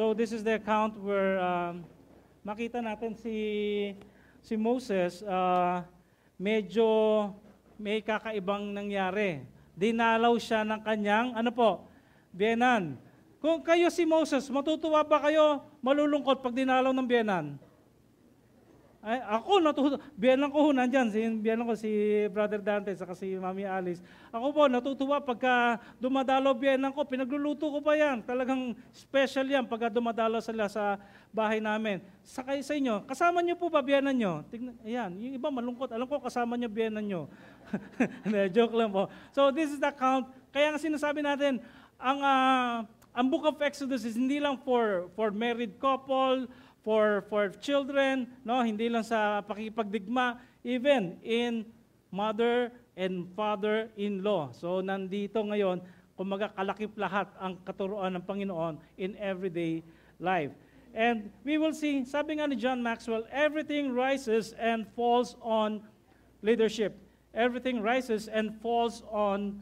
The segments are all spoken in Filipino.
So this is the account where makita natin si Moses, medyo may kakaibang nangyari. Dinalaw siya ng kanyang, biyenan. Kung kayo si Moses, matutuwa ba kayo malulungkot pag dinalaw ng biyenan? Ay, ako biyenan ko nandyan, biyenan ko si Brother Dante saka si Mami Alice. Ako po natutuwa pagka dumadalaw biyenan ko, pinagluluto ko pa yan. Talagang special yan pagka dumadalaw sila sa bahay namin. Sa inyo, kasama niyo po ba biyenan niyo? Ayan, yung iba malungkot. Alam ko kasama niyo biyenan niyo. Joke lang po. So this is the account. Kaya nga sinasabi natin, ang Book of Exodus is hindi lang for married couple, for children, no, hindi lang sa pakikipagdigma, even in mother and father-in-law. So nandito ngayon, kumaga kalakip lahat ang katuruan ng Panginoon in everyday life. And we will see, sabi nga ni John Maxwell, everything rises and falls on leadership. Everything rises and falls on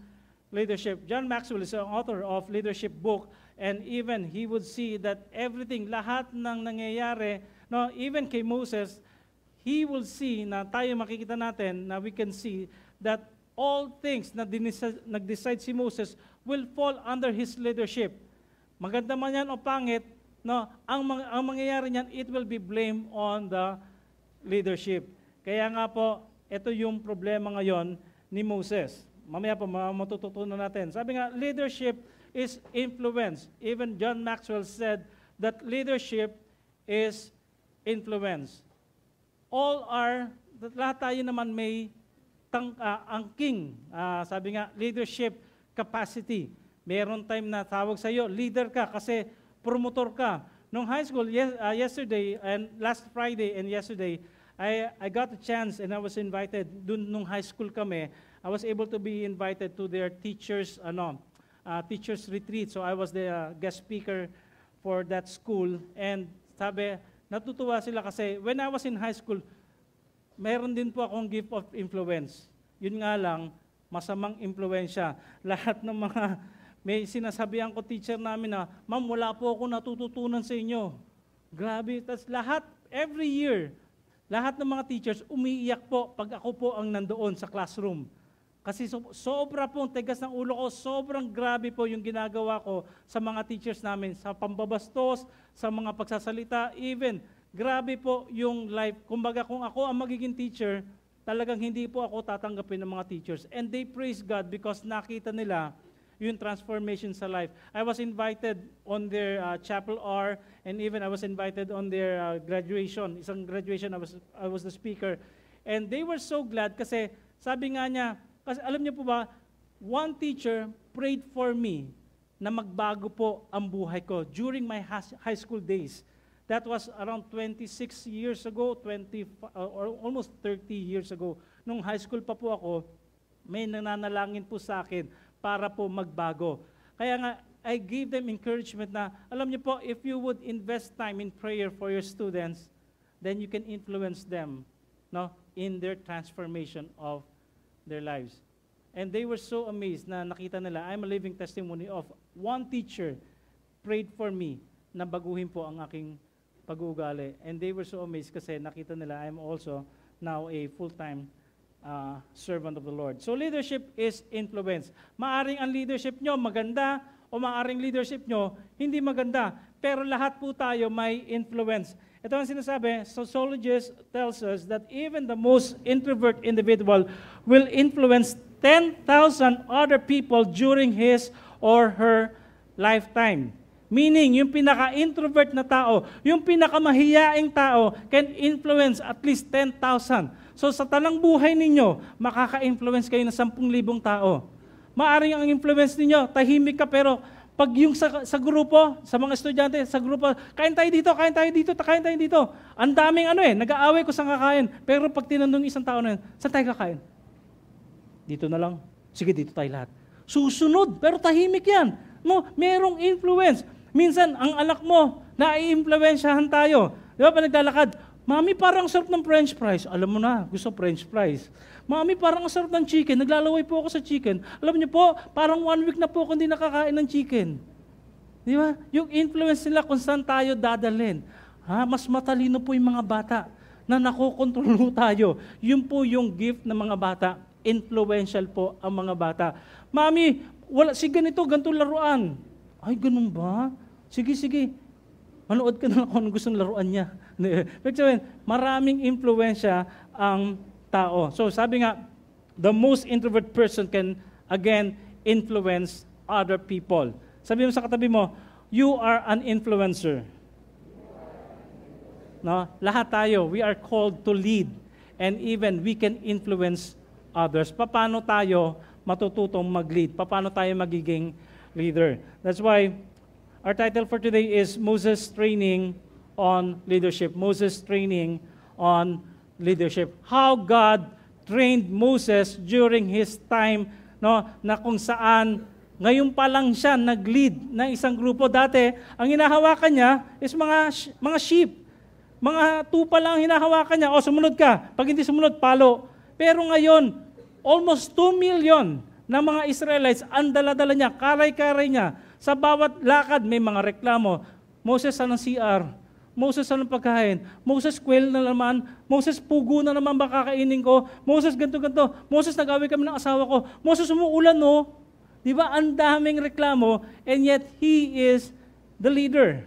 leadership. John Maxwell is an author of leadership book. And even he would see that everything, lahat ng nangyayari, no, even kay Moses, he will see na tayo makikita natin, na we can see that all things na nag-decide si Moses will fall under his leadership. Maganda man yan o pangit, no, ang mangyayari niyan, it will be blamed on the leadership. Kaya nga po, ito yung problema ngayon ni Moses. Mamaya po matututunan natin. Sabi nga, leadership is influence. Even John Maxwell said that leadership is influence. Lahat tayo naman may angking. Sabi nga, leadership capacity. Meron time na tawag sa iyo, leader ka kasi promotor ka. Nung high school, yesterday and last Friday and yesterday, I got a chance and I was invited. Nung high school kami, I was able to be invited to their teachers retreat. So I was the guest speaker for that school. And sabi, natutuwa sila kasi when I was in high school, meron din po akong gift of influence. Yun nga lang, masamang impluensya. Lahat ng mga, may sinasabihan ko teacher namin na, ma'am, wala po ako natututunan sa inyo. Grabe. Tapos lahat, every year, lahat ng mga teachers umiiyak po pag ako po ang nandoon sa classroom. Kasi sobra pong tigas ng ulo ko, sobrang grabe po yung ginagawa ko sa mga teachers namin, sa pambabastos, sa mga pagsasalita, even grabe po yung life. Kumbaga kung ako ang magiging teacher, talagang hindi po ako tatanggapin ng mga teachers. And they praise God because nakita nila yung transformation sa life. I was invited on their chapel hour, and even I was invited on their graduation. Isang graduation, I was the speaker. And they were so glad kasi sabi nga niya, kasi alam niyo po ba, one teacher prayed for me na magbago po ang buhay ko during my high school days. That was around 26 years ago, or almost 30 years ago. Nung high school pa po ako, may nananalangin po sa akin para po magbago. Kaya nga, I gave them encouragement na, alam niyo po, if you would invest time in prayer for your students, then you can influence them, no, in their transformation of their lives. And they were so amazed na nakita nila, I'm a living testimony of one teacher prayed for me na baguhin po ang aking pag-uugali. And they were so amazed kasi nakita nila, I'm also now a full-time servant of the Lord. So leadership is influence. Maaring ang leadership nyo maganda o maaring leadership nyo hindi maganda. Pero lahat po tayo may influence. Ito ang sinasabi, sociologist tells us that even the most introvert individual will influence 10,000 other people during his or her lifetime. Meaning, yung pinaka-introvert na tao, yung pinaka-mahiyaing tao can influence at least 10,000. So sa talang buhay ninyo, makaka-influence kayo ng 10,000 tao. Maaring ang influence ninyo, tahimik ka pero pag yung sa grupo, sa mga estudyante, sa grupo, kain tayo dito, kain tayo dito, kain tayo dito. Ang daming nag-aaway ko sa kakain. Pero pag tinanong isang tao na yun, saan tayo kakain? Dito na lang. Sige, dito tayo lahat. Susunod, pero tahimik yan. No, merong influence. Minsan, ang anak mo, nai-influensyahan tayo. Di ba, pag naglalakad, Mami, parang sarap ng French fries. Alam mo na, gusto French fries. Mami, parang sarap ng chicken. Naglalaway po ako sa chicken. Alam niyo po, parang 1 week na po ako hindi nakakain ng chicken. Di ba? Yung influence nila kung saan tayo dadalhin. Mas matalino po yung mga bata na nakokontrol tayo. Yun po yung gift ng mga bata. Influential po ang mga bata. Mami, si ganito laruan. Ay, ganun ba? Sige. Manood ka na lang kung anong gustong laruan niya. Maraming influensya ang tao. So sabi nga, the most introvert person can, again, influence other people. Sabi mo sa katabi mo, you are an influencer. No? Lahat tayo, we are called to lead. And even we can influence others. Paano tayo matututong mag-lead? Paano tayo magiging leader? That's why our title for today is Moses Training on Leadership. Moses Training on Leadership. How God trained Moses during his time, no, na kung saan ngayon pa lang siya nag-lead ng isang grupo. Dati, ang hinahawakan niya is mga sheep. Mga tupa lang ang hinahawakan niya. O, sumunod ka. Pag hindi sumunod, palo. Pero ngayon, almost 2 million na mga Israelites, ang dala-dala niya, karay-karay niya. Sa bawat lakad, may mga reklamo. Moses, anong CR? Moses, anong pagkain? Moses, quail na naman. Moses, pugo na naman ba kakainin ko? Moses, ganto-ganto. Moses, nag-away kami ng asawa ko. Moses, umuulan, no? Di ba? Ang daming reklamo, and yet he is the leader.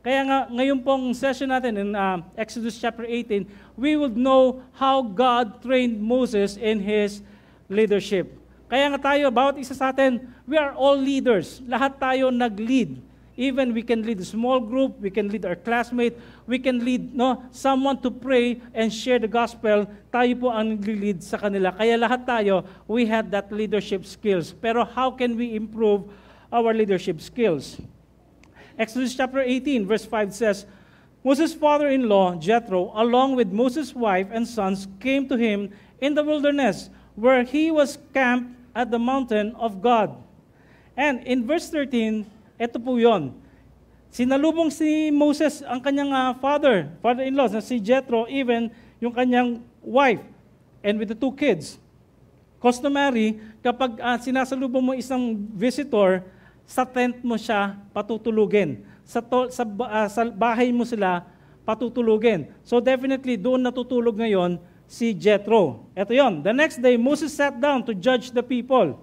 Kaya nga, ngayon pong session natin in Exodus chapter 18, we would know how God trained Moses in his leadership. Kaya nga tayo, bawat isa sa atin, we are all leaders. Lahat tayo nag-lead. Even we can lead a small group, we can lead our classmate, we can lead someone to pray and share the gospel. Tayo po ang nag-lead sa kanila. Kaya lahat tayo, we have that leadership skills. Pero how can we improve our leadership skills? Exodus chapter 18, verse 5 says, Moses' father-in-law, Jethro, along with Moses' wife and sons, came to him in the wilderness, where he was camped at the mountain of God. And in verse 13, ito po yun. Sinalubong si Moses ang kanyang father-in-law, na si Jethro, even yung kanyang wife, and with the 2 kids. Customary, kapag sinasalubong mo isang visitor, sa tent mo siya patutulugin. Sa bahay mo sila patutulugin. So definitely, doon natutulog ngayon si Jethro. Ito yon. The next day, Moses sat down to judge the people.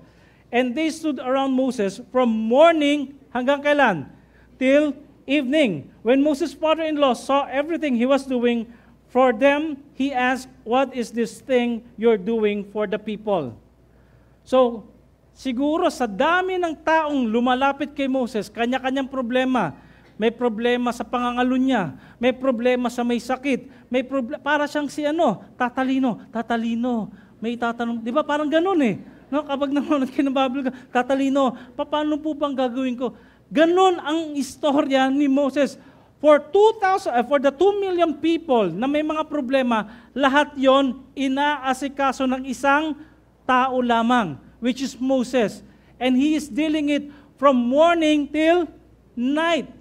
And they stood around Moses from morning hanggang kailan? Till evening. When Moses' father-in-law saw everything he was doing for them, he asked, what is this thing you're doing for the people? So, siguro sa dami ng taong lumalapit kay Moses, kanya-kanyang problema. May problema sa pangangalo niya, may problema sa may sakit, may para siyang si tatalino. May tatanong, di ba parang ganun eh. No, kapag nanonood kayo ng Bible, tatalino, paano po bang gagawin ko? Ganun ang istorya ni Moses. For the 2 million people na may mga problema, lahat yon inaasikaso ng isang tao lamang, which is Moses. And he is dealing it from morning till night.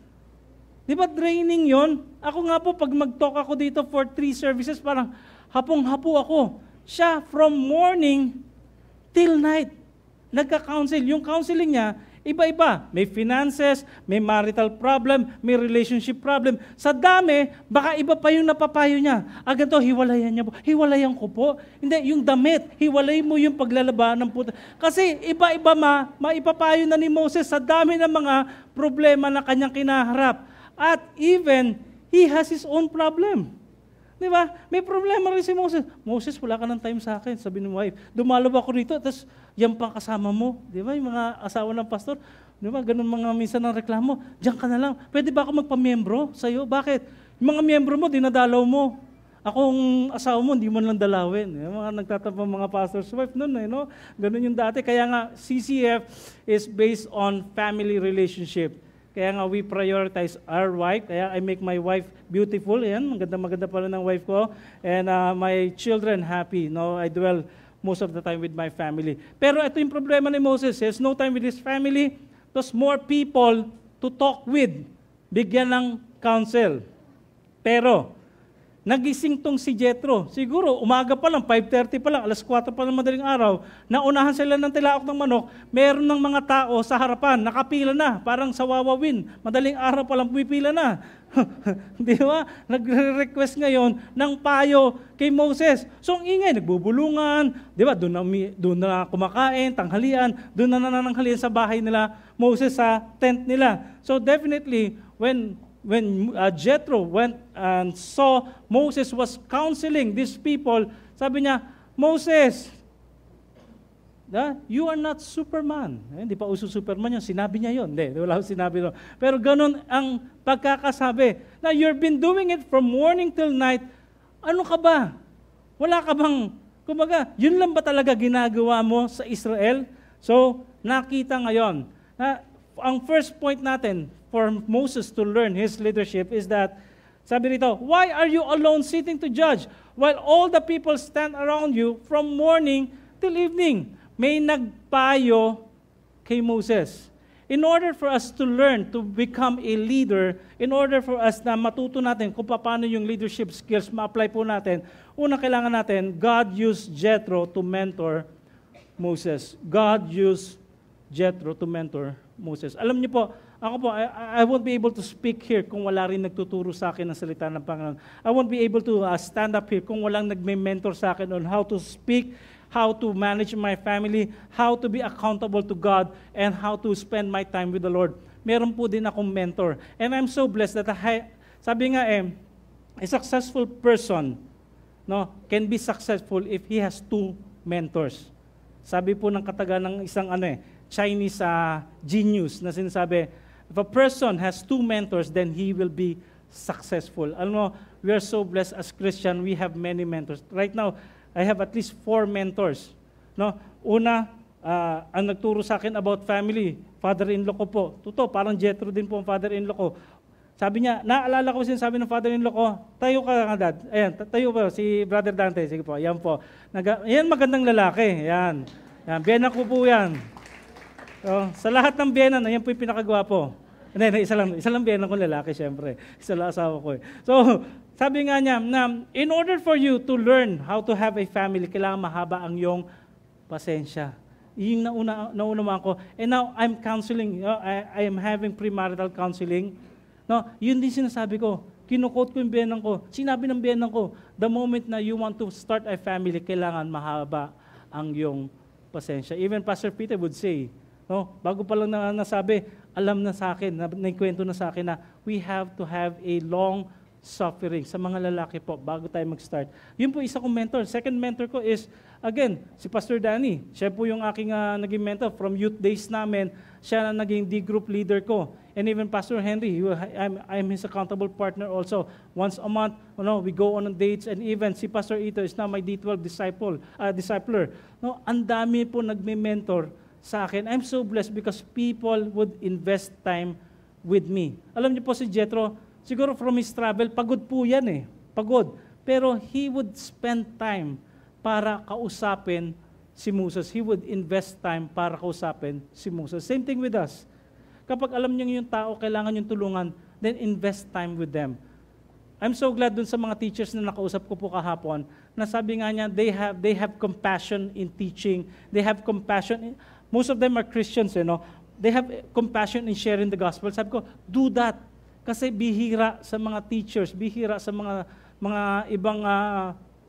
Di ba draining yon? Ako nga po, pag mag-talk ako dito for 3 services, parang hapong-hapo ako. Siya, from morning till night, nagka-counsel. Yung counseling niya, iba-iba. May finances, may marital problem, may relationship problem. Sa dami, baka iba pa yung napapayo niya. Ganito, hiwalayan niya po. Hiwalayan ko po. Hindi, yung damit, hiwalay mo yung paglalaba ng puta. Kasi iba-iba maipapayo na ni Moses sa dami ng mga problema na kanyang kinaharap. At even, he has his own problem. Di ba? May problema rin si Moses. Moses, wala ka ng time sa akin, sabi ng wife. Dumalo ako rito, tapos yan pang kasama mo. Di ba? Yung mga asawa ng pastor, di ba? Ganun mga minsan ng reklamo. Diyan ka na lang. Pwede ba ako magpamiyembro sa'yo? Bakit? Yung mga miyembro mo, dinadalaw mo. Akong asawa mo, hindi mo lang dalawin. Yung mga nagtatapang mga pastor's wife nun, no? Ganun yung dati. Kaya nga, CCF is based on family relationship. Kaya nga we prioritize our wife. Kaya I make my wife beautiful. Yan, maganda pala ng wife ko. And my children happy. No, I dwell most of the time with my family. Pero ito yung problema ni Moses. He has no time with his family. Plus more people to talk with. Bigyan ng counsel. Pero nagising tong si Jethro. Siguro, umaga pa lang, 5:30 pa lang, alas 4 pa lang madaling araw, naunahan sila ng tilaok ng manok, meron ng mga tao sa harapan, nakapila na, parang sa Wawawin, madaling araw pa lang pumipila na. Di ba? Nagre-request ngayon ng payo kay Moses. So, ang ingay, nagbubulungan, di ba? Doon na kumakain, tanghalian, doon na nananghalian sa bahay nila, Moses sa tent nila. So, definitely, when Jethro went and saw Moses was counseling these people, sabi niya, Moses, you are not Superman. Hindi pa uso Superman yun. Sinabi niya yun. Hindi, wala akong sinabi yun. Pero ganun ang pagkakasabi. Now, you've been doing it from morning till night. Ano ka ba? Wala ka bang, kumbaga, yun lang ba talaga ginagawa mo sa Israel? So, nakita ngayon na ang first point natin for Moses to learn his leadership is that, sabi rito, why are you alone sitting to judge while all the people stand around you from morning till evening? May nagpayo kay Moses. In order for us to learn to become a leader, in order for us na matuto natin kung paano yung leadership skills ma-apply po natin, una kailangan natin, God used Jethro to mentor Moses. God used Jethro to mentor Moses. Alam niyo po, ako po, I won't be able to speak here kung wala rin nagtuturo sa akin ng salita ng Panginoon. I won't be able to stand up here kung walang nagme-mentor sa akin on how to speak, how to manage my family, how to be accountable to God, and how to spend my time with the Lord. Meron po din akong mentor. And I'm so blessed that sabi nga a successful person can be successful if he has two mentors. Sabi po ng kataga ng isang Chinese genius na sinasabi, if a person has two mentors, then he will be successful. Alam mo, we are so blessed as Christian, we have many mentors. Right now, I have at least 4 mentors. Una, ang nagturo sa akin about family, father-in-law ko po. Totoo, parang Jethro din po ang father-in-law ko. Sabi niya, naalala ko sinasabi ng father-in-law ko, tayo ka dad. Ayan, tayo po, si Brother Dante. Sige po, ayan po. Ayan, magandang lalaki. Ayan. Biyenan ko po yan. So, sa lahat ng biyenan, ayan po yung pinakagwapo. Hindi, isa lang biyenan ko lalaki, syempre. Isa lang asawa ko. So, sabi nga niya, na in order for you to learn how to have a family, kailangan mahaba ang iyong pasensya. Yung naunamaan ko. And now, I'm counseling. I am having premarital counseling. Yun din sinasabi ko. Kinukot ko yung biyenan ko. Sinabi ng biyenan ko, the moment na you want to start a family, kailangan mahaba ang iyong pasensya. Even Pastor Peter would say, bago pa lang nasabi, alam na sa akin, naikwento na sa akin na we have to have a long suffering sa mga lalaki po bago tayo mag-start. Yun po isa kong mentor. Second mentor ko is, again, si Pastor Danny. Siya po yung aking naging mentor from youth days namin. Siya na naging D-group leader ko. And even Pastor Henry, I'm his accountable partner also. Once a month, we go on dates. And even si Pastor Ito is now my D12 discipler. Ang dami po nagme-mentor sa akin. I'm so blessed because people would invest time with me. Alam niyo po si Jethro, siguro from his travel, pagod po yan pagod. Pero he would spend time para kausapin si Moses. He would invest time para kausapin si Moses. Same thing with us. Kapag alam niyo yung tao, kailangan yung tulungan, then invest time with them. I'm so glad dun sa mga teachers na nakausap ko po kahapon, na sabi nga niya, they have compassion in teaching. They have compassion. Most of them are Christians, They have compassion in sharing the gospel. Sabi ko, do that. Kasi bihira sa mga teachers, bihira sa mga ibang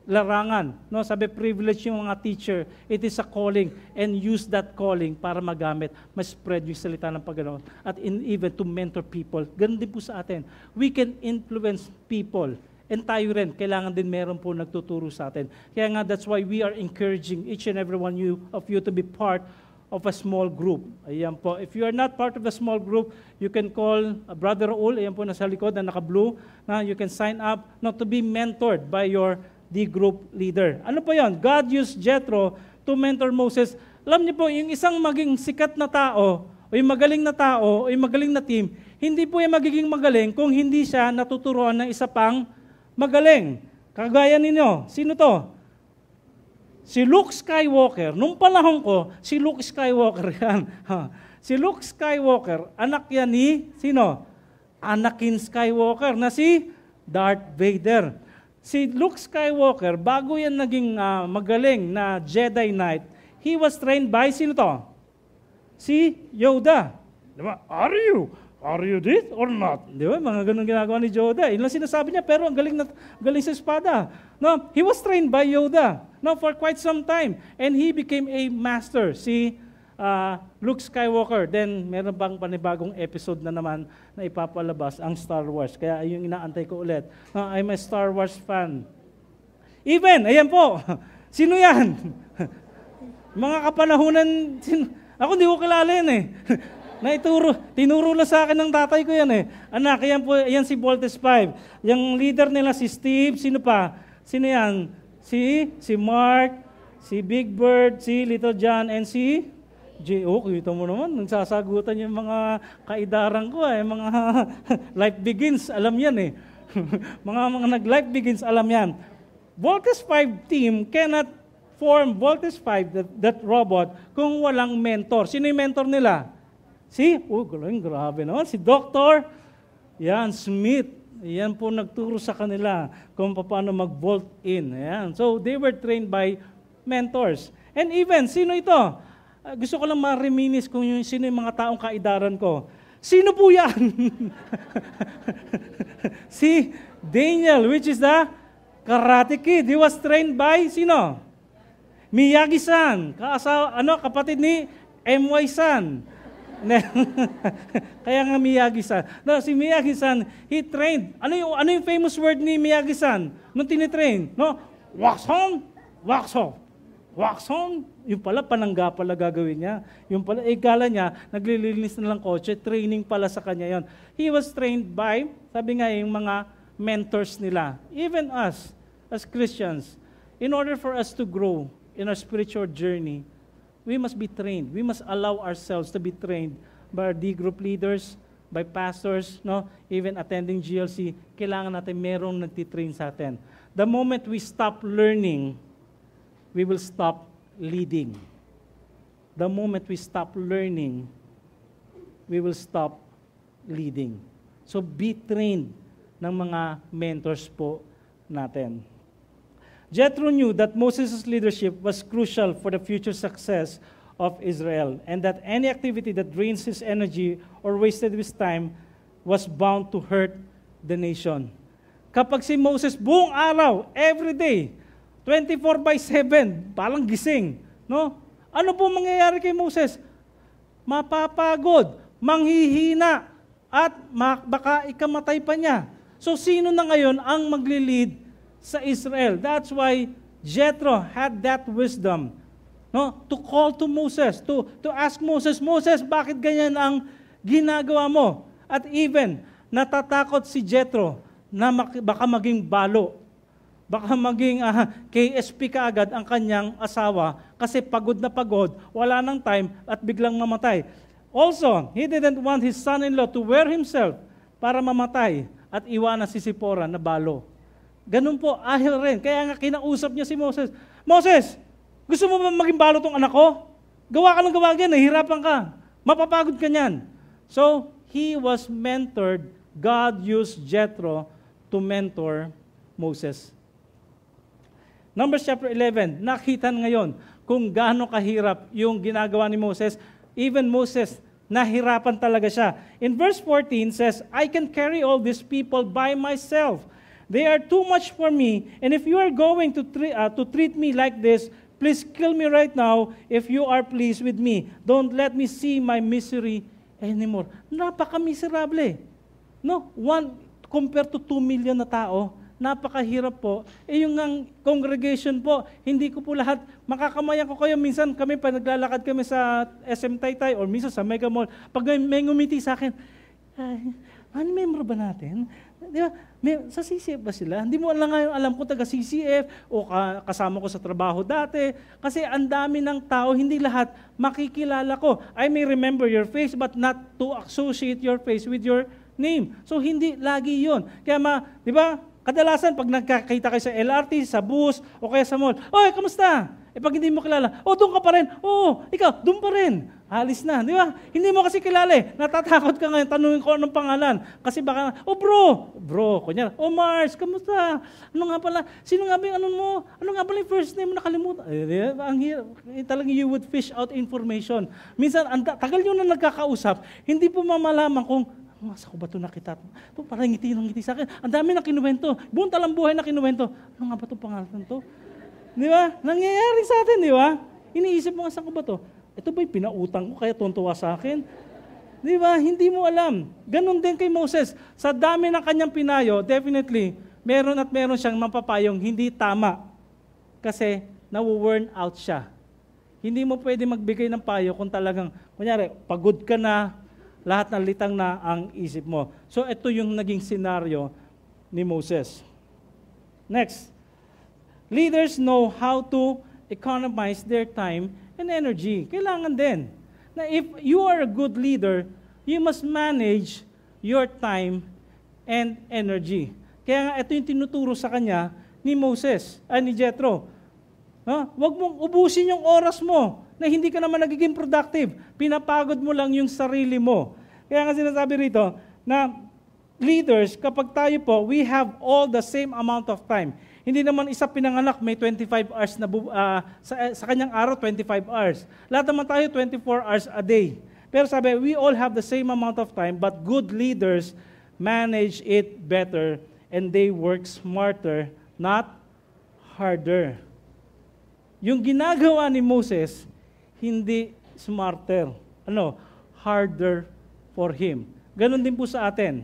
larangan. Sabi, privilege yung mga teacher. It is a calling and use that calling para magamit, ma-spread yung salita ng Panginoon at even to mentor people. Ganun din po sa atin. We can influence people. And tayo rin, kailangan din meron po nagtuturo sa atin. Kaya nga, that's why we are encouraging each and every one of you to be part of a small group. Ayan po. If you are not part of the small group, you can call Brother Raul, ayan po nasa likod na naka-blue, na you can sign up to be mentored by your D-group leader. Ano po yan? God used Jethro to mentor Moses. Alam niyo po, yung isang maging sikat na tao, o yung magaling na tao, o yung magaling na team, hindi po yung magiging magaling kung hindi siya natuturuan ng isa pang magaling. Kagaya ninyo, sino to? Si Luke Skywalker, nung panahon ko, si Luke Skywalker yan. Si Luke Skywalker, anak yan ni, sino? Anakin Skywalker, na si Darth Vader. Si Luke Skywalker, bago yan naging magaling na Jedi Knight, he was trained by, sino to? Si Yoda. Diba? Are you this or not? Diba? Mga ganun ginagawa ni Yoda. Yun lang sinasabi niya, pero ang galing sa espada. No, he was trained by Yoda, no, for quite some time. And he became a master. Si Luke Skywalker. Then, meron bang panibagong episode na naman na ipapalabas ang Star Wars. Kaya yung inaantay ko ulit. I'm a Star Wars fan. Even, ayan po. Sino yan? Mga kapanahunan, ako hindi ko kilala yan eh. Tinuro na sa akin ng tatay ko yan eh. Anak, yan si Voltes 5. Yung leader nila si Steve, sino pa? Sino yan? Si Mark, si Big Bird, si Little John, and si J.O. Kita mo naman, nagsasagutan yung mga kaidaran ko eh. Mga Life Begins, alam yan eh. mga nag-Life Begins, alam yan. Voltes 5 team cannot form Voltes 5, that robot, kung walang mentor. Sino yung mentor nila? Grabe naman. Si Dr. Smith. Yan po nagturo sa kanila kung paano mag-volt in. Ayan. So, they were trained by mentors. And even, sino ito? Gusto ko lang ma-reminis kung sino yung mga taong kaidaran ko. Sino po yan? Si Daniel, which is the Karate Kid. He was trained by, sino? Miyagi-san. Kapatid ni M.Y.san. Kaya nga Miyagi-san. No, si Miyagi-san, he trained. Ano yung famous word ni Miyagi-san nung tinitrain? No? Wax on, wax off. Wax on, yung pala panangga pala gagawin niya. Yung pala, kala niya, naglilinis na lang kotse, training pala sa kanya yon. He was trained by, sabi nga yung mga mentors nila. Even us, as Christians, in order for us to grow in our spiritual journey, we must be trained. We must allow ourselves to be trained by our D group leaders, by pastors, no? Even attending GLC, kailangan natin merong nagtitrain sa atin. The moment we stop learning, we will stop leading. The moment we stop learning, we will stop leading. So be trained ng mga mentors po natin. Jethro knew that Moses' leadership was crucial for the future success of Israel, and that any activity that drains his energy or wasted his time was bound to hurt the nation. Kapag si Moses buong araw, every day, 24/7, parang gising, no? Ano po mangyayari kay Moses? Mapapagod, manghihina, at baka ikamatay pa niya. So sino na ngayon ang magli-lead sa Israel? That's why Jethro had that wisdom, no? To call to Moses, to ask Moses, bakit ganyan ang ginagawa mo? At even natatakot si Jethro na baka maging balo. Baka maging KSP kaagad ang kanyang asawa kasi pagod na pagod, wala nang time at biglang mamatay. Also, he didn't want his son-in-law to wear himself para mamatay at iwanan si Zipporah na balo. Ganun po, ahil rin. Kaya nga kinausap niya si Moses, Moses, gusto mo ba maging balo tong anak ko? Gawa ka ng gawa yan, nahihirapan ka. Mapapagod ka niyan. So, he was mentored. God used Jethro to mentor Moses. Numbers chapter 11, nakita ngayon kung gaano kahirap yung ginagawa ni Moses. Even Moses, nahirapan talaga siya. In verse 14 says, I can carry all these people by myself. They are too much for me, and if you are going to treat me like this, please kill me right now if you are pleased with me. Don't let me see my misery anymore. Napaka-miserable. No? Compared to 2 million na tao, napakahirap po. Yung congregation po, hindi ko po lahat, makakamayan ko kayo. Minsan kami, pa naglalakad kami sa SM Taytay or minsan sa Mega Mall, pag may ngumiti sa akin, member ba natin? Di ba? Sa CCF ba sila? Hindi mo lang ngayon alam kung taga CCF o kasama ko sa trabaho dati. Kasi ang dami ng tao, hindi lahat makikilala ko. I may remember your face but not to associate your face with your name. So hindi lagi yun. Kaya di ba? Kadalasan, pag nagkakita kayo sa LRT, sa bus, o kaya sa mall, oy, kamusta? Pag hindi mo kilala, doon ka pa rin. Ikaw, doon pa rin. Alis na, di ba? Hindi mo kasi kilala eh. Natatakot ka ngayon, tanungin ko anong pangalan. Kasi baka, bro, kunyari, Mars, kamusta? Ano nga pala, sino nga ba yung ano mo? Ano nga pala yung first name mo nakalimutan? Ang hirap, talagang you would fish out information. Minsan, tagal nyo na nagkakausap, hindi po mamalaman kung, masa ko ba ito nakita? Ito parang ngiti sa akin. Ang dami na kinuwento. Buong talang buhay na kinuwento. Ano nga ba itong pangalan to? Di ba? Nangyayari sa atin, di ba? Iniisip mo nga, saan ko ba to? Ito ba'y pinautang ko kaya tuntua sa akin? Di ba? Hindi mo alam. Ganon din kay Moses. Sa dami ng kanyang pinayo, definitely, meron siyang mapapayong hindi tama. Kasi nawo-worn out siya. Hindi mo pwede magbigay ng payo kung talagang, kunyari, pagod ka na, lahat ng litang na ang isip mo. So ito yung naging senaryo ni Moses. Next. Leaders know how to economize their time and energy. Kailangan din. Na if you are a good leader, you must manage your time and energy. Kaya nga ito yung tinuturo sa kanya ni ni Jethro. Huwag mong ubusin yung oras mo na hindi ka naman nagiging productive. Pinapagod mo lang yung sarili mo. Kaya nga sinasabi rito na leaders, kapag tayo po, we have all the same amount of time. Hindi naman isa pinanganak, may 25 hours na sa kanyang araw, 25 hours. Lahat naman tayo, 24 hours a day. Pero sabi, we all have the same amount of time, but good leaders manage it better and they work smarter, not harder. Yung ginagawa ni Moses, hindi smarter. Harder for him. Ganon din po sa atin.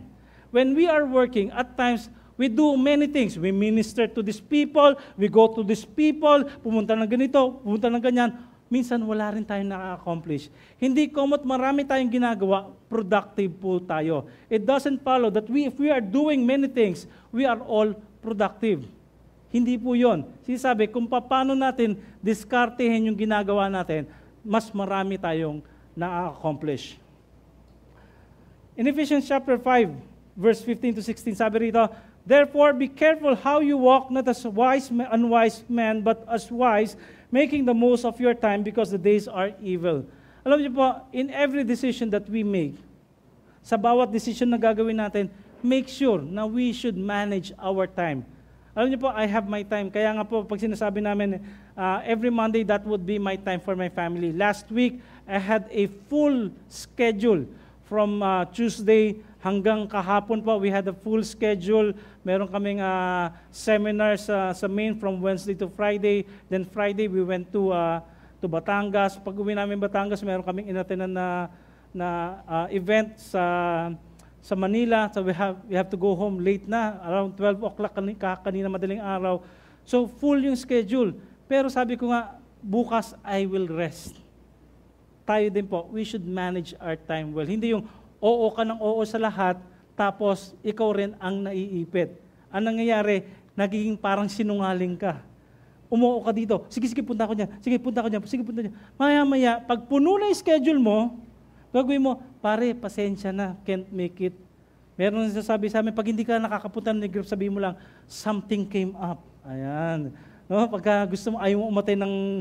When we are working, at times, we do many things. We minister to these people, we go to these people, pumunta ng ganito, pumunta ng ganyan. Minsan wala rin tayong na-accomplish. Hindi komot marami tayong ginagawa, productive po tayo. It doesn't follow that if we are doing many things, we are all productive. Hindi po yun. Sinasabi, kung paano natin diskartehin yung ginagawa natin, mas marami tayong na-accomplish. In Ephesians chapter 5, verse 15 to 16, sabi rito, therefore, be careful how you walk, not as unwise men, but as wise, making the most of your time because the days are evil. Alam niyo po, in every decision that we make, sa bawat decision na gagawin natin, make sure na we should manage our time. Alam niyo po, I have my time. Kaya nga po, pag sinasabi namin, every Monday, that would be my time for my family. Last week, I had a full schedule from Tuesday hanggang kahapon po, we had a full schedule. Meron kaming seminar sa main from Wednesday to Friday. Then Friday, we went to Batangas. Pag uwi namin Batangas, meron kaming inatenan na event sa Manila. So we have to go home late na, around 12 o'clock kanina madaling araw. So full yung schedule. Pero sabi ko nga, bukas I will rest. Tayo din po, we should manage our time well. Hindi yung oo ka ng oo sa lahat, tapos ikaw rin ang naiipit. Ang nangyayari, nagiging parang sinungaling ka. Umuo ka dito, sige, punta ko niya, sige, punta ko niya. Maya-maya, pag puno na yung schedule mo, gagawin mo, pare, pasensya na, can't make it. Meron nasasabi sa amin, pag hindi ka nakakapunta ng group, sabihin mo lang, something came up. Ayan. No, pagka gusto mo, ayaw mo umatay ng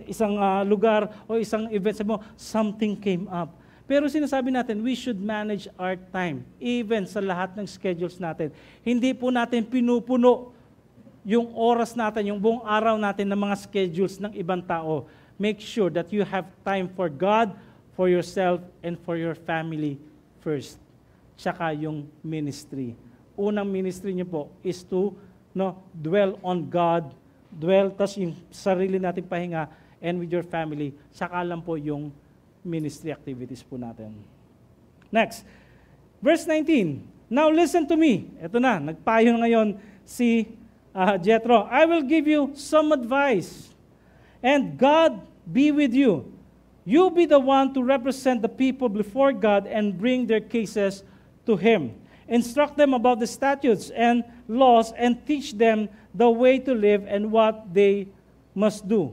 isang lugar o isang event, sabi mo, something came up. Pero sinasabi natin, we should manage our time, even sa lahat ng schedules natin. Hindi po natin pinupuno yung oras natin, yung buong araw natin ng mga schedules ng ibang tao. Make sure that you have time for God, for yourself, and for your family first. Tsaka yung ministry. Unang ministry niyo po is to dwell on God, tas yung sarili nating pahinga, and with your family, saka lang po yung ministry activities po natin. Next, verse 19. Now listen to me. Ito na, nagpayo ngayon si Jethro. I will give you some advice, and God be with you. You be the one to represent the people before God and bring their cases to Him. Instruct them about the statutes and laws and teach them the way to live and what they must do.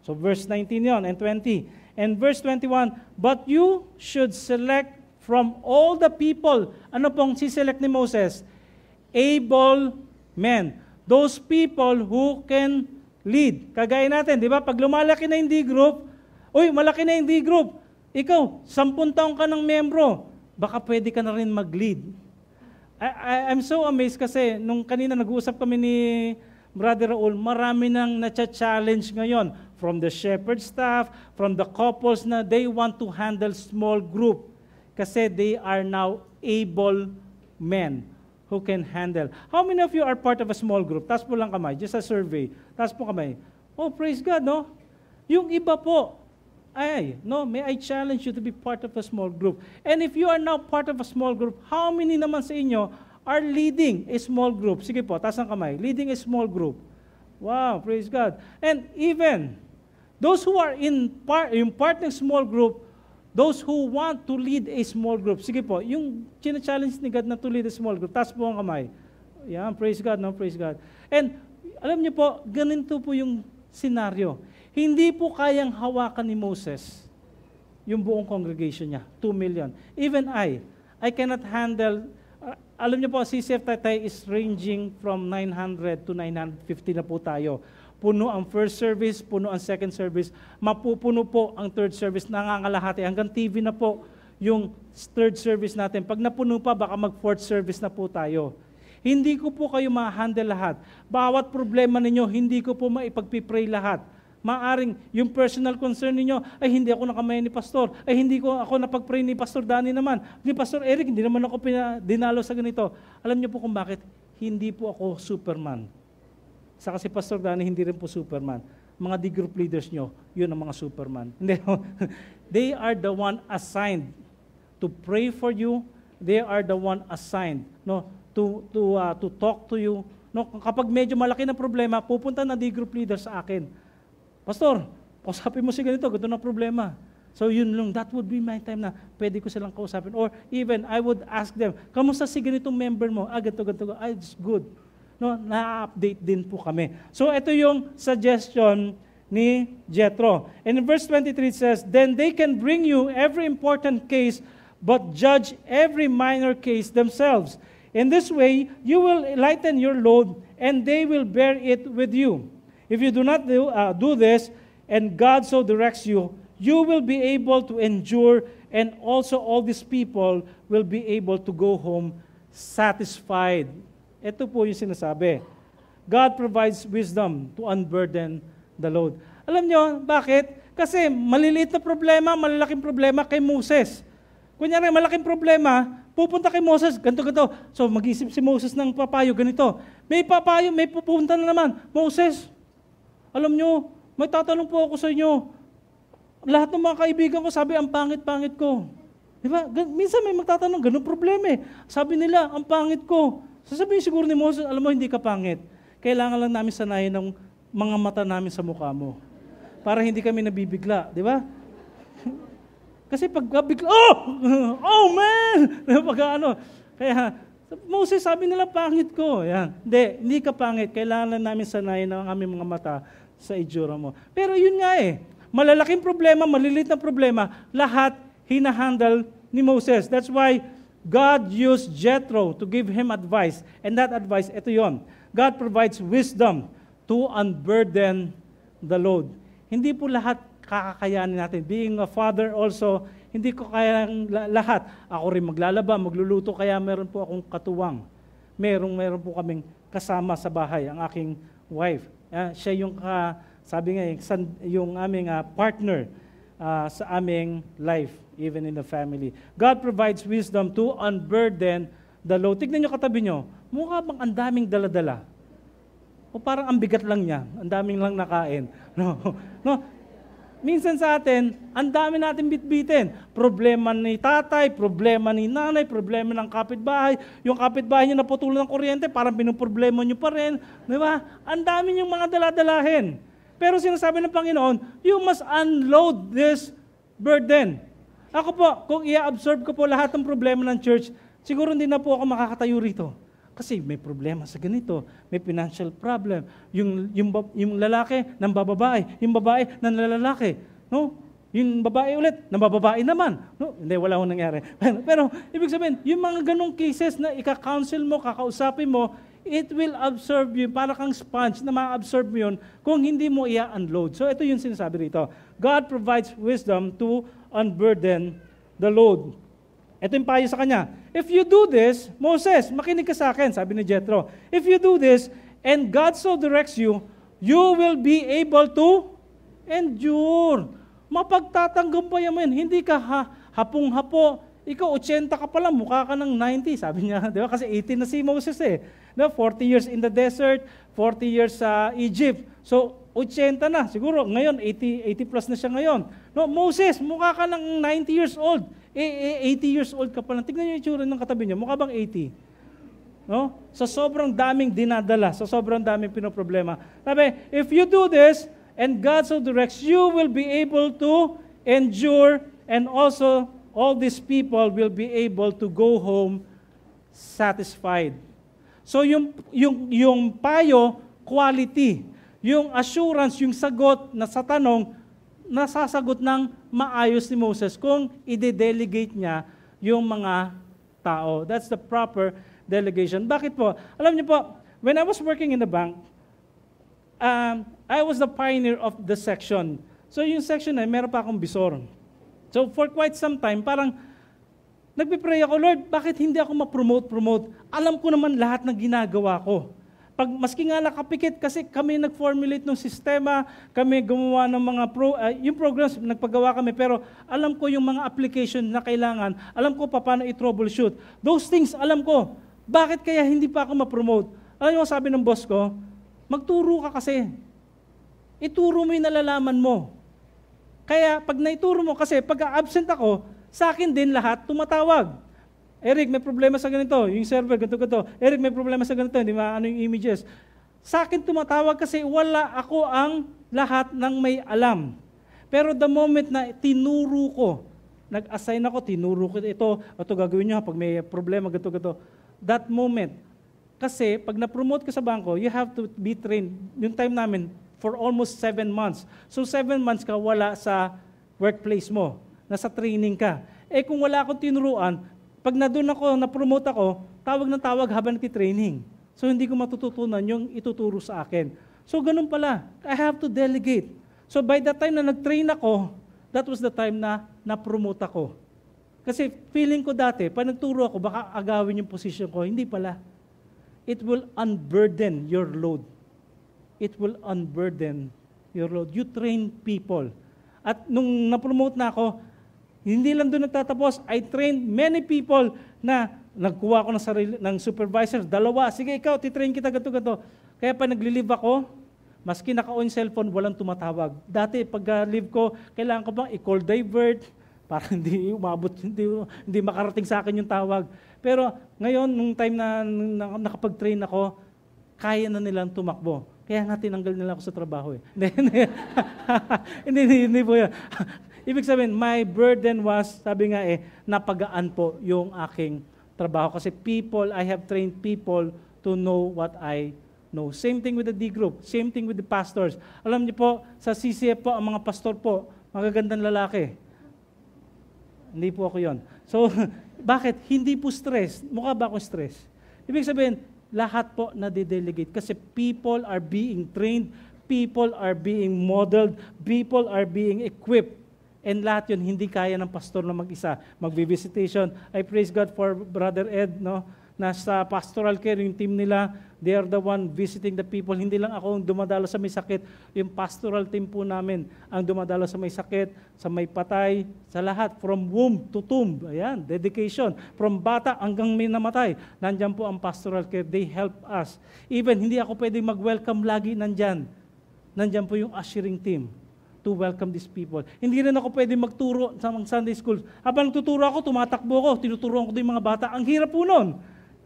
So verse 19 yon and 20. And verse 21, but you should select from all the people. Ano pong siselect ni Moses? Able men. Those people who can lead. Kagaya natin, di ba? Pag lumalaki na yung D group, malaki na yung D group. Ikaw, 10 taong ka ng membro, baka pwede ka na rin mag-lead. I'm so amazed kasi nung kanina nag-uusap kami ni Brother Raul, marami nang na-challenge ngayon from the shepherd staff, from the couples na they want to handle small group kasi they are now able men who can handle. How many of you are part of a small group? Taas po lang kamay, just a survey. Taas po kamay. Oh, praise God, no? Yung iba po, may I challenge you to be part of a small group. And if you are now part of a small group, how many naman sa inyo are leading a small group? Sige po, taas ang kamay. Leading a small group. Wow, praise God. And even those who are in part ng small group, those who want to lead a small group. Sige po, yung challenge ni God na to lead a small group, taas po ang kamay. Yan, praise God, no? Praise God. And alam niyo po, ganito po yung senaryo. Hindi po kayang hawakan ni Moses yung buong congregation niya, 2 million. Even I cannot handle, alam niyo po, CCF Taytay is ranging from 900 to 950 na po tayo. Puno ang first service, puno ang second service, mapupuno po ang third service, nangangalahati. Hanggang TV na po yung third service natin. Pag napuno pa, baka mag-fourth service na po tayo. Hindi ko po kayo ma-handle lahat. Bawat problema ninyo, hindi ko po maipagpipray lahat. Maaring yung personal concern ninyo, hindi ako nakamayan ni Pastor, hindi ko ako napag-pray ni Pastor Danny naman, ni Pastor Eric, hindi naman ako dinalo sa ganito. Alam niyo po kung bakit? Hindi po ako Superman. Saka si Pastor Danny, hindi rin po Superman. Mga D-group leaders nyo, yun ang mga Superman. Hindi. They are the one assigned to pray for you. They are the one assigned to talk to you. Kapag medyo malaki na problema, pupunta na D-group leader sa akin. Pastor, kausapin mo si ganito na problema. So yun lang, that would be my time na pwede ko silang kausapin. Or even, I would ask them, kamusta si ganitong member mo? Ganito. It's good. Na-update din po kami. So ito yung suggestion ni Jethro. And in verse 23 it says, then they can bring you every important case, but judge every minor case themselves. In this way, you will lighten your load, and they will bear it with you. If you do not do this, and God so directs you, you will be able to endure, and also all these people will be able to go home satisfied. Ito po yung sinasabi. God provides wisdom to unburden the load. Alam nyo, bakit? Kasi maliliit na problema, malalaking problema kay Moses. Kunyari, malaking problema, pupunta kay Moses, ganito. So mag-isip si Moses ng papayo, ganito. May papayo, may pupunta na naman. Moses, alam nyo, may tatanong po ako sa inyo. Lahat ng mga kaibigan ko sabi, ang pangit-pangit ko. Diba? Minsan may magtatanong, ganun problema eh. Sabi nila, ang pangit ko. Sasabihin siguro ni Moses, alam mo, hindi ka pangit. Kailangan lang namin sanayin ng mga mata namin sa mukha mo. Para hindi kami nabibigla. Di ba? Kasi pag bigla, oh man! Kaya, Moses, sabi nila, pangit ko. Yan. Hindi ka pangit. Kailangan lang namin sanayin ng aming mga mata sa itsura mo. Pero yun nga eh. Malalaking problema, maliliit na problema, lahat hinahandle ni Moses. That's why God used Jethro to give him advice. And that advice, ito yon. God provides wisdom to unburden the load. Hindi po lahat kakakayanin natin. Being a father also, hindi ko kayang lahat. Ako rin maglalaba, magluluto, kaya meron po akong katuwang. Meron po kaming kasama sa bahay, ang aking wife. Siya yung, sabi nga, yung aming partner sa aming life, even in the family. God provides wisdom to unburden the load. Tignan nyo katabi nyo, mukha bang ang daming daladala? O parang ang bigat lang niya, ang daming lang nakain. No? Minsan sa atin, ang dami natin bitbitin. Problema ni tatay, problema ni nanay, problema ng kapitbahay. Yung kapitbahay niya naputulan ng kuryente, parang pinuproblema niyo pa rin. Di ba? Ang dami niyong mga daladalahin. Pero sinasabi ng Panginoon, you must unload this burden. Ako po, kung i-absorb ko po lahat ng problema ng church, siguro hindi na po ako makakatayo rito. Kasi may problema sa ganito, may financial problem. Yung lalaki ng bababae, yung babae ng lalaki. No? Yung babae ulit, ng bababae naman. No? Hindi, wala akong nangyari. Pero ibig sabihin, yung mga ganong cases na ika-counsel mo, kakausapin mo, it will absorb you, para kang sponge na ma-absorb mo yun kung hindi mo i-unload. So ito yung sinasabi rito. God provides wisdom to unburden the load. Ito yung payo sa kanya. If you do this, Moses, makinig ka sa akin, sabi ni Jethro. If you do this, and God so directs you, you will be able to endure. Mapagtatanggapay mo yan. Hindi ka hapong-hapo. Ikaw, 80 ka pala, mukha ka ng 90. Sabi niya, di ba? Kasi 18 na si Moses eh. No, 40 years in the desert, 40 years sa Egypt. So, 80 na. Siguro, ngayon, 80 plus na siya ngayon. No, Moses, mukha ka ng 90 years old. 80 years old ka pala. Tignan niyo yung itsura ng katabi niya. Mukha bang 80? No? Sa sobrang daming dinadala, sa sobrang daming pinoproblema. Sabi, if you do this, and God so directs, you will be able to endure, and also all these people will be able to go home satisfied. So yung payo, quality. Yung assurance, yung sagot na sa tanong, nasasagot ng maayos ni Moses kung ide-delegate niya yung mga tao. That's the proper delegation. Bakit po? Alam niyo po, when I was working in the bank, I was the pioneer of the section. So yung section na, meron pa akong bisor. So for quite some time, parang nagpipray ako, Lord, bakit hindi ako ma-promote? Alam ko naman lahat ng ginagawa ko. Maski nga nakapikit, kasi kami nag-formulate ng sistema, kami gumawa ng mga yung programs, nagpagawa kami, pero alam ko yung mga application na kailangan, alam ko paano i-troubleshoot. Those things, alam ko. Bakit kaya hindi pa ako ma-promote? Alam mo, sabi ng boss ko, magturo ka kasi. Ituro mo yung nalalaman mo. Kaya pag naituro mo, kasi pag absent ako, sa akin din lahat tumatawag. Eric, may problema sa ganito. Yung server, ganito. Eric, may problema sa ganito. Hindi maano yung images. Sa akin tumatawag kasi wala ako ang lahat ng may alam. Pero the moment na tinuro ko, nag-assign ako, tinuro ko ito gagawin nyo pag may problema, ganito. That moment, kasi pag na-promote ka sa bangko, you have to be trained. Yung time namin, for almost 7 months. So 7 months ka wala sa workplace mo. Nasa training ka. Kung wala akong tinuruan, pag na-promote ako, tawag ng tawag habang nagtitraining. So hindi ko matututunan yung ituturo sa akin. So ganun pala, I have to delegate. So by the time na nag-train ako, that was the time na na-promote ako. Kasi feeling ko dati, pag nagturo ako, baka agawin yung position ko. Hindi pala. It will unburden your load. It will unburden your load. You train people. At nung na-promote na ako, hindi lang doon nagtatapos. I trained many people na nagkuha ko ng supervisor, 2. Sige, ikaw, titrain kita, ganito. Kaya pa nagli-leave ako, maski naka-on cellphone, walang tumatawag. Dati, pag-leave ko, kailangan ko bang i-call divert para hindi umabot, hindi makarating sa akin yung tawag. Pero ngayon, nung time na nakapag-train ako, kaya na nilang tumakbo. Kaya nga tinanggal nila ako sa trabaho eh. Hindi po yan. Ibig sabihin, my burden was, sabi nga napagaan po yung aking trabaho. Kasi I have trained people to know what I know. Same thing with the D group. Same thing with the pastors. Alam niyo po, sa CCF po, ang mga pastor po, magagandang lalaki. Hindi po ako yon. So, bakit? Hindi po stress. Mukha ba akong stress? Ibig sabihin, lahat po na-delegate kasi people are being trained, people are being modeled, people are being equipped. And lahat yun, hindi kaya ng pastor na mag-isa. Mag-visitation. I praise God for Brother Ed, no? Na sa pastoral care, yung team nila, they are the one visiting the people. Hindi lang ako ang dumadalo sa may sakit. Yung pastoral team po namin ang dumadalo sa may sakit, sa may patay, sa lahat. From womb to tomb. Ayan, dedication. From bata hanggang may namatay. Nandyan po ang pastoral care. They help us. Even hindi ako pwedeng mag-welcome lagi nandyan. Nandyan po yung ushering team to welcome these people. Hindi rin ako pwedeng magturo sa mga Sunday schools. Habang nagtuturo ako, tumatakbo ako, tinuturuan ko yung mga bata. Ang hirap po nun.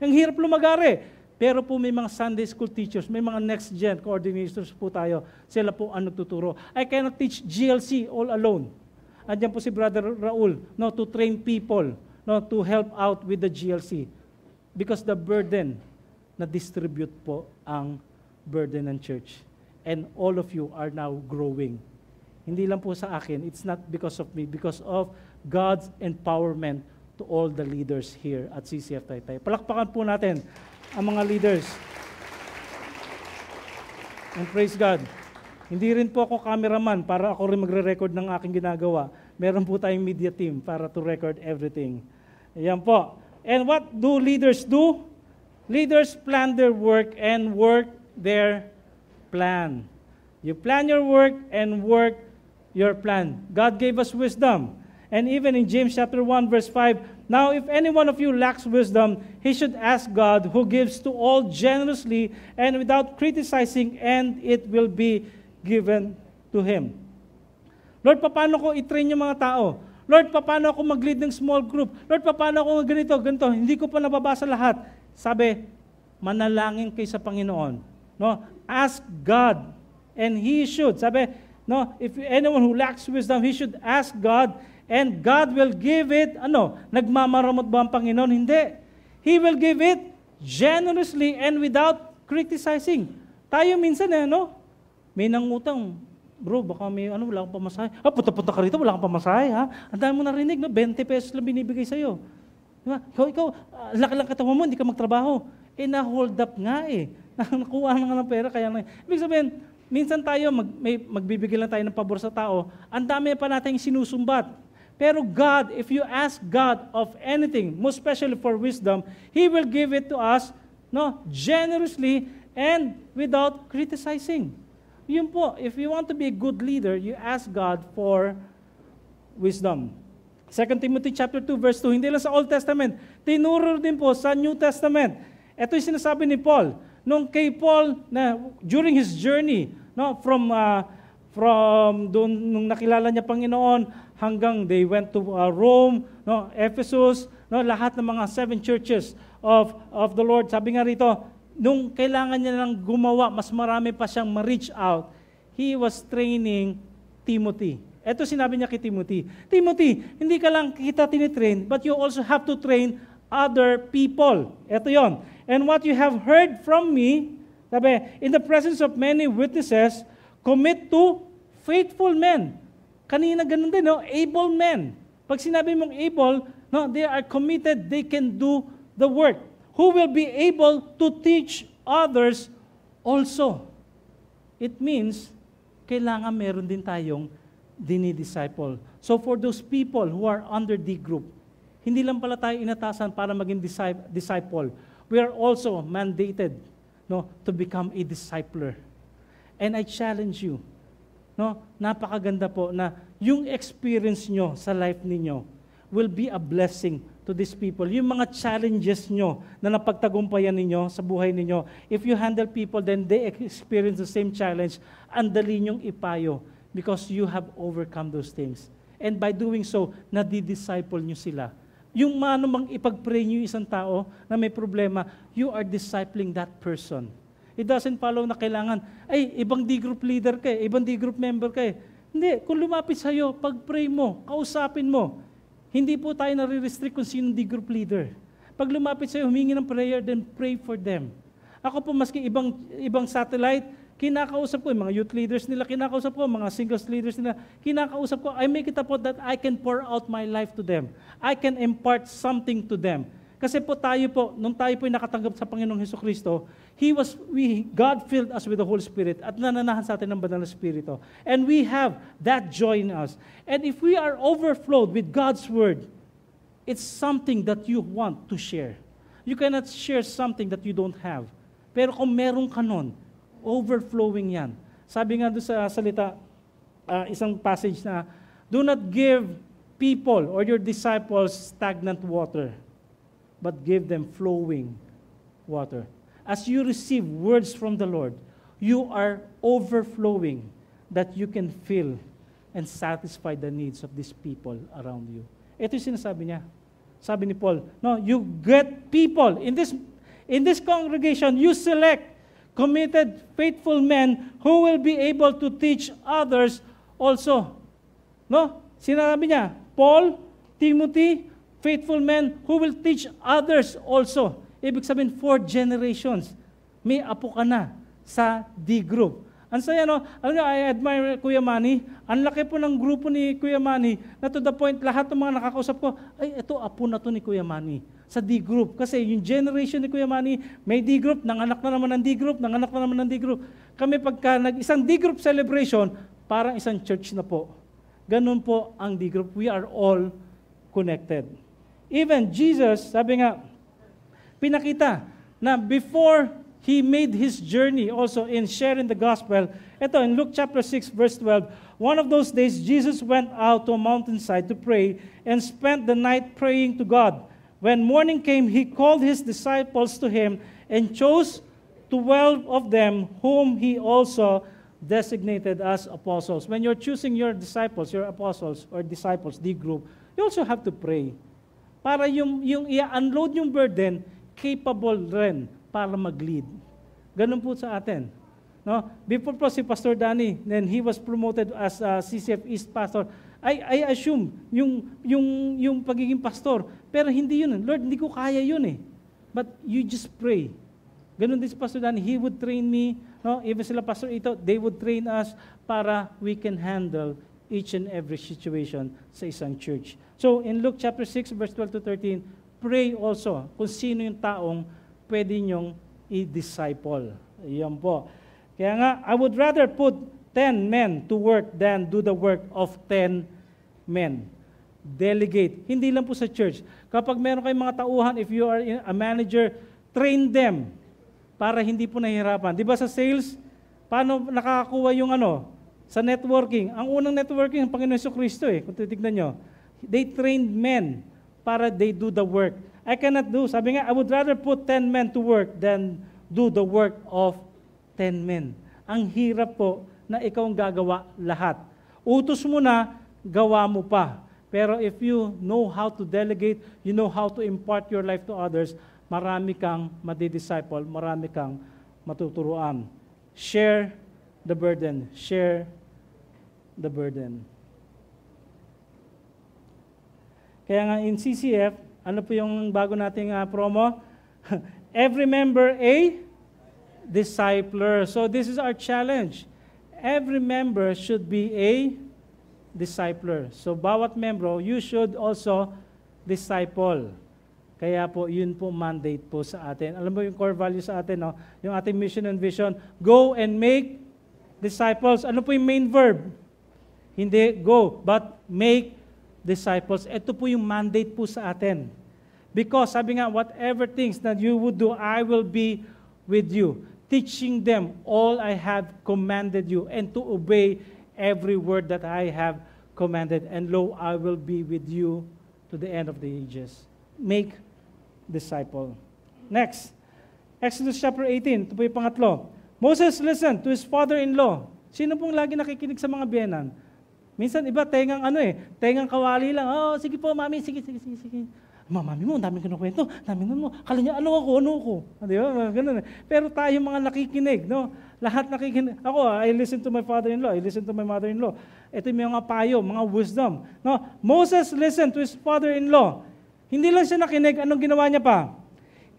Ang hirap lumagari. Pero po may mga Sunday school teachers, may mga next gen coordinators po tayo. Sila po ang nagtuturo. I cannot teach GLC all alone. Andiyan po si Brother Raul, no, to train people, no, to help out with the GLC. Because the burden na distribute po ang burden ng church. And all of you are now growing. Hindi lang po sa akin, it's not because of me, because of God's empowerment to all the leaders here at CCF Taytay. Palakpakan po natin ang mga leaders. And praise God. Hindi rin po ako cameraman para ako rin magre-record ng aking ginagawa. Meron po tayong media team para to record everything. Ayan po. And what do leaders do? Leaders plan their work and work their plan. You plan your work and work your plan. God gave us wisdom. And even in James chapter 1 verse 5, now if any one of you lacks wisdom, he should ask God who gives to all generously and without criticizing, and it will be given to him. Lord, paano ko i-train yung mga tao? Lord, paano ako mag-lead ng small group? Lord, paano ako ganito? Hindi ko pa nababasa lahat. Sabi, manalangin kayo sa Panginoon. No? Ask God, and He should. Sabi, no, if anyone who lacks wisdom, he should ask God, and God will give it. Nagmamaramot ba ang Panginoon? Hindi. He will give it generously and without criticizing. Tayo minsan, may nangutang, bro, baka may wala akong pamasahe. Punta-punta ka rito, wala akong pamasahe, ha? Ang dami mo narinig, 20 pesos lang binibigay sa'yo. Diba? Ikaw, laki lang katawan mo, hindi ka magtrabaho. Na-hold up nga Nakuha nga ng pera, kaya na. Ibig sabihin, minsan tayo, magbibigay lang tayo ng pabor sa tao, ang dami pa natin sinusumbat. Pero God, if you ask God of anything, most especially for wisdom, He will give it to us, generously and without criticizing. Yun po, if you want to be a good leader, you ask God for wisdom. 2 Timothy chapter 2 verse 2, hindi lang sa Old Testament, tinuro din po sa New Testament. Ito yung sinasabi ni Paul. Nung kay Paul, na during his journey, from doon, nung nakilala niya Panginoon, hanggang they went to Rome, Ephesus, lahat ng mga 7 churches of the Lord. Sabi nga rito, nung kailangan niya lang gumawa, mas marami pa siyang ma-reach out, he was training Timothy. Ito sinabi niya kay Timothy, Timothy, hindi ka lang kita tinitrain, but you also have to train other people. Ito yon. And what you have heard from me, sabi, in the presence of many witnesses, commit to faithful men. Kanina ganun din, able men. Pag sinabi mong able, they are committed, they can do the work. Who will be able to teach others also. It means, kailangan meron din tayong dinidisciple. So for those people who are under D group, hindi lang pala tayo inatasan para maging disciple. We are also mandated to become a discipler. And I challenge you, napakaganda po na yung experience nyo sa life ninyo will be a blessing to these people. Yung mga challenges nyo na napagtagumpayan ninyo sa buhay ninyo, if you handle people, then they experience the same challenge, ang dali nyong ipayo because you have overcome those things. And by doing so, nadidisciple nyo sila. Yung manumang ipag-pray nyo isang tao na may problema, you are discipling that person. It doesn't follow na kailangan, ibang D-group leader ka ibang D-group member ka Hindi, kung lumapit sa'yo, pag-pray mo, kausapin mo. Hindi po tayo nare-restrict kung sino D-group leader. Pag lumapit sa'yo, humingi ng prayer, then pray for them. Ako po, maski ibang satellite, kinakausap ko, yung mga youth leaders nila, kinakausap ko, mga singles leaders nila, kinakausap ko, I make it a point that I can pour out my life to them. I can impart something to them. Kasi po tayo po, nung tayo po nakatanggap sa Panginoong Hesukristo, God filled us with the Holy Spirit at nananahan sa atin ng Banal na Espiritu. And we have that joy in us. And if we are overflowed with God's Word, it's something that you want to share. You cannot share something that you don't have. Pero kung meron ka nun, overflowing yan. Sabi nga doon sa salita, isang passage na, do not give people or your disciples stagnant water, but give them flowing water. As you receive words from the Lord, you are overflowing that you can fill and satisfy the needs of these people around you. Ito yung sinasabi niya. Sabi ni Paul, you get people. In this congregation, you select committed, faithful men who will be able to teach others also. Sinabi niya, Paul, Timothy, faithful men who will teach others also. Ibig sabihin, 4 generations. May apo ka na sa D group. Ang saya, no? Alam niyo, I admire Kuya Manny. Ang laki po ng grupo ni Kuya Manny na to the point, lahat ng mga nakakausap ko, ay, ito, apo na to ni Kuya Manny sa D group. Kasi yung generation ni Kuya Manny, may D group, nanganak na naman ng D group, nanganak na naman ng D group. Kami pagka isang D group celebration, parang isang church na po. Ganun po ang D group. We are all connected. Even Jesus, sabi nga, pinakita na before He made His journey also in sharing the gospel. Ito, in Luke chapter 6, verse 12, one of those days, Jesus went out to a mountainside to pray and spent the night praying to God. When morning came, He called His disciples to Him and chose 12 of them, whom He also designated as apostles. When you're choosing your disciples, your apostles or disciples, the group, you also have to pray. Para yung i-unload yung burden, capable rin para mag-lead. Ganun po sa atin. No? Before po si Pastor Danny, then he was promoted as CCF East Pastor. I assume yung pagiging pastor, pero hindi yun. Lord, hindi ko kaya yun eh. But you just pray. Ganun din si Pastor Danny, he would train me. No? Even sila Pastor Ito, they would train us para we can handle each and every situation sa isang church. So in Luke chapter 6, verse 12 to 13, pray also kung sino yung taong pwede nyong i-disciple. Iyan po. Kaya nga, I would rather put 10 men to work than do the work of 10 men. Delegate. Hindi lang po sa church. Kapag meron kayong mga tauhan, if you are a manager, train them para hindi po nahihirapan. Di ba sa sales, paano nakakakuha yung sa networking? Ang unang networking, ang Panginoon Jesucristo kung titignan nyo. They trained men para they do the work. I cannot do. Sabi nga, I would rather put 10 men to work than do the work of 10 men. Ang hirap po na ikaw ang gagawa lahat. Utos mo na, gawa mo pa. Pero if you know how to delegate, you know how to impart your life to others, marami kang madidisciple, marami kang matuturuan. Share the burden. Share the burden. Kaya nga in CCF, ano po yung bago nating promo? Every member a discipler. So this is our challenge. Every member should be a discipler. So bawat membro, you should also disciple. Kaya po, yun po mandate po sa atin. Alam mo yung core value sa atin, no? Yung ating mission and vision, go and make disciples. Ano po yung main verb? Hindi go, but make disciples. Ito po yung mandate po sa atin. Because sabi nga, whatever things that you would do, I will be with you, teaching them all I have commanded you, and to obey every word that I have commanded. And lo, I will be with you to the end of the ages. Make disciple. Next, Exodus chapter 18. Ito po yung pangatlo. Moses listened to his father-in-law. Sino pong lagi nakikinig sa mga biyenan? Minsan iba, tengang kawali lang. Oh, sige po, mami, sige. Mami mo, daming kinukwento, daming mo. Kala niya, ano ako. Di ba? Ganun. Pero tayo mga nakikinig, no? Lahat nakikinig. Ako, I listen to my father-in-law, I listen to my mother-in-law. Ito yung mga payo, mga wisdom. No? Moses listened to his father-in-law. Hindi lang siya nakinig, anong ginawa niya pa?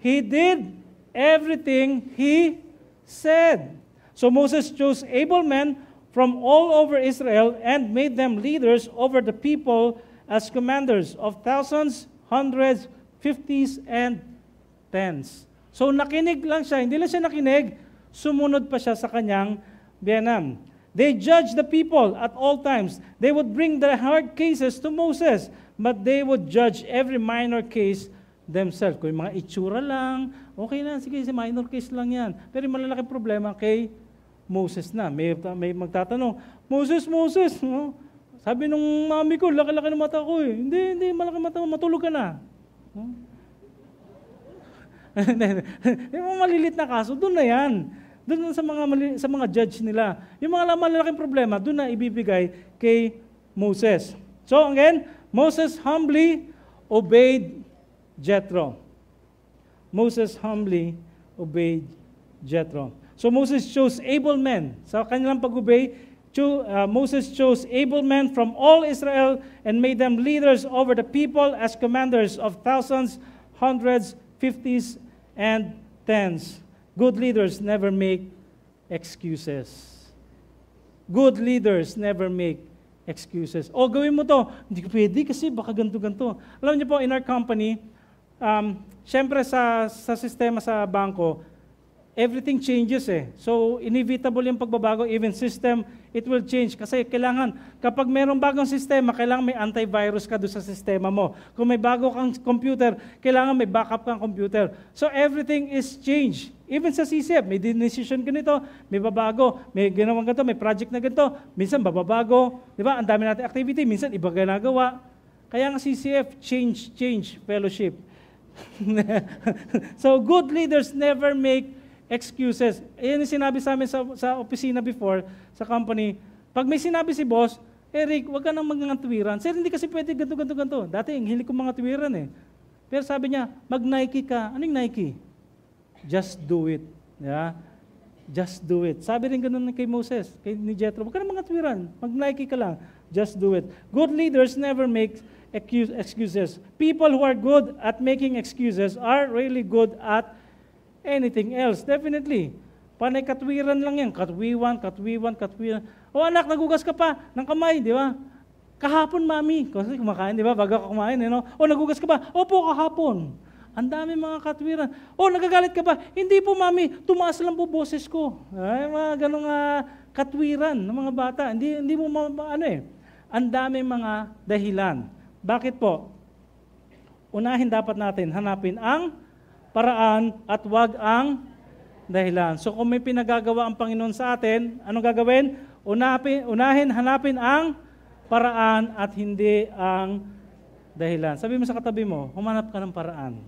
He did everything he said. So Moses chose able men from all over Israel and made them leaders over the people as commanders of thousands, hundreds, fifties, and tens. So nakinig lang siya, hindi lang siya nakinig, sumunod pa siya sa kanyang biyenan. They judged the people at all times. They would bring the hard cases to Moses, but they would judge every minor case themselves. Kung yung mga itsura lang, okay na, sige, minor case lang yan. Pero yung malalaking problema kay Moses na. May magtatanong, Moses, no? Sabi nung mami ko, laki-laki ng mata ko eh. Hindi, malaki mata mo, matulog ka na. Yung malilit na kaso, doon na yan. Doon sa mga judge nila. Yung mga malalaking problema, doon na ibibigay kay Moses. So again, Moses humbly obeyed Jethro. Moses humbly obeyed Jethro. So Moses chose able men. Sa kanilang pag-obey, Moses chose able men from all Israel and made them leaders over the people as commanders of thousands, hundreds, fifties, and tens. Good leaders never make excuses. Good leaders never make excuses. O, gawin mo to. Hindi ko pwede kasi baka ganito-ganito. Alam niyo po, in our company, syempre sa sistema sa bangko, everything changes eh. So, inevitable yung pagbabago. Even system, it will change. Kasi kailangan, kapag mayroong bagong sistema, kailangan may antivirus ka doon sa sistema mo. Kung may bago kang computer, kailangan may backup kang computer. So, everything is changed. Even sa CCF, may decision ganito, may babago, may ginawang ganito, may project na ganito, minsan bababago. Di ba? Ang dami natin activity, minsan iba ginagawa. Kaya nga CCF, change, fellowship. So, good leaders never make excuses. Ayan yung sinabi sa amin sa opisina before, sa company. Pag may sinabi si boss, Eric, wag ka nang tuwiran. Sir, hindi kasi pwede ganito. Dati, ang hilig ko mga tuwiran eh. Pero sabi niya, mag-Nike ka. Ano yung Nike? Just do it. Yeah? Just do it. Sabi rin ganun kay Moses, ni Jethro, wag ka nang tuwiran. Mag-Nike ka lang. Just do it. Good leaders never make excuses. People who are good at making excuses are really good at anything else. Definitely. Panay katwiran lang yan. Katwiwan. O anak, nagugas ka pa ng kamay, di ba? Kahapon, mami. Kasi kumakain, di ba? Bago ka kumain, O nagugas ka pa? Opo, kahapon. Ang dami mga katwiran. O nagagalit ka ba? Hindi po, mami. Tumaas lang po boses ko. Ay, mga ganong katwiran ng mga bata. Hindi mo Ang dami mga dahilan. Bakit po? Unahin dapat natin, hanapin ang paraan at wag ang dahilan. So kung may pinagagawa ang Panginoon sa atin, anong gagawin? Unahin, hanapin ang paraan at hindi ang dahilan. Sabi mo sa katabi mo, humanap ka ng paraan.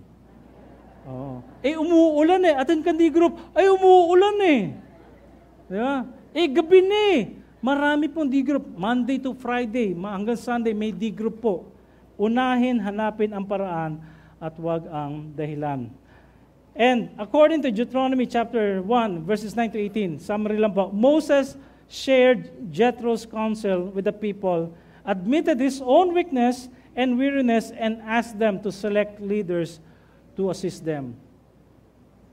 Oo. Umuulan eh. Attend ka di group. Umuulan eh. Di ba? Gabi na eh. Marami pong di group. Monday to Friday, hanggang Sunday, may di group po. Unahin, hanapin ang paraan at wag ang dahilan. And according to Deuteronomy chapter 1, verses 9 to 18, summary lang po, Moses shared Jethro's counsel with the people, admitted his own weakness and weariness, and asked them to select leaders to assist them.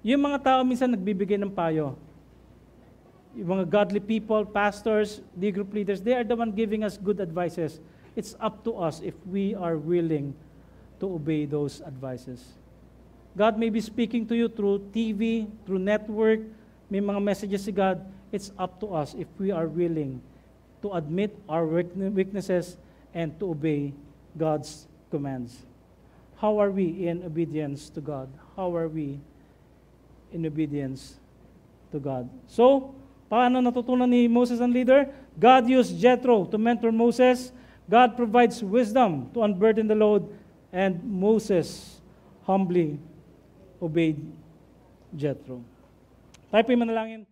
Yung mga tao minsan nagbibigay ng payo. Yung mga godly people, pastors, D-group leaders, they are the one giving us good advices. It's up to us if we are willing to obey those advices. God may be speaking to you through TV, through network, may mga messages si God. It's up to us if we are willing to admit our weaknesses and to obey God's commands. How are we in obedience to God? How are we in obedience to God? So, paano natutunan ni Moses ang leader? God used Jethro to mentor Moses. God provides wisdom to unburden the load. And Moses humbly obeyed Jethro. Tayo po'y manalangin.